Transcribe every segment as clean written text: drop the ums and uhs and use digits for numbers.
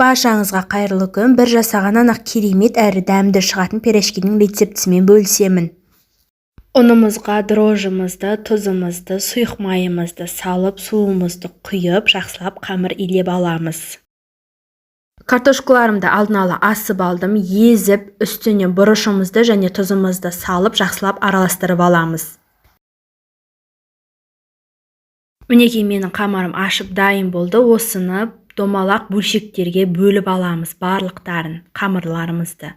Баршаңызға қайырлы күн. Бір жасағаннан ақ керемет әрі дәмді шығатын пирожкидің рецептісімен бөлісемін. Ұнымызға дрожжымызды, тұзымызды, сұйық майымызды салып, суымызды құйып, жақсылап қамыр илеп аламыз. Картошкаларымды алдын ала асып алдым, езіп, үстіне бұрышымызды және тұзымызды салып, жақсылап араластырып аламыз. Мінекей менің қамырым ашып дайын болды. Осыны домалақ бөлшектерге бөліп аламыз барлықтарын қамырларымызды.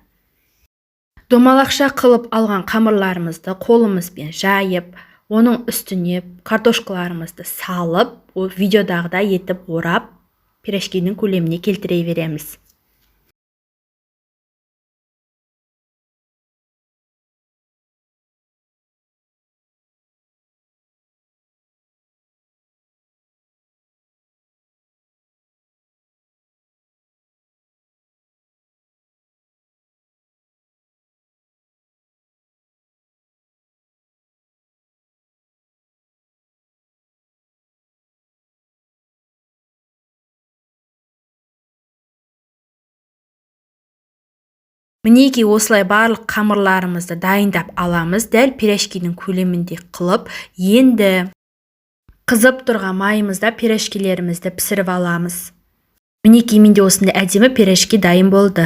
Домалақша қылып алған қамырларымызды қолымызбен жайып, оның үстіне картошкаларымызды салып, видеодағыдай етіп орап, пирожкидің көлеміне келтіре береміз. Мінекей осылай барлық қамырларымызды дайындап аламыз. Дәл пирожкидің көлемінде қылып, енді қызып тұрған майымызда пирожкилерімізді пісіріп аламыз. Мінекей менде осындай әдемі пирожки дайын болды.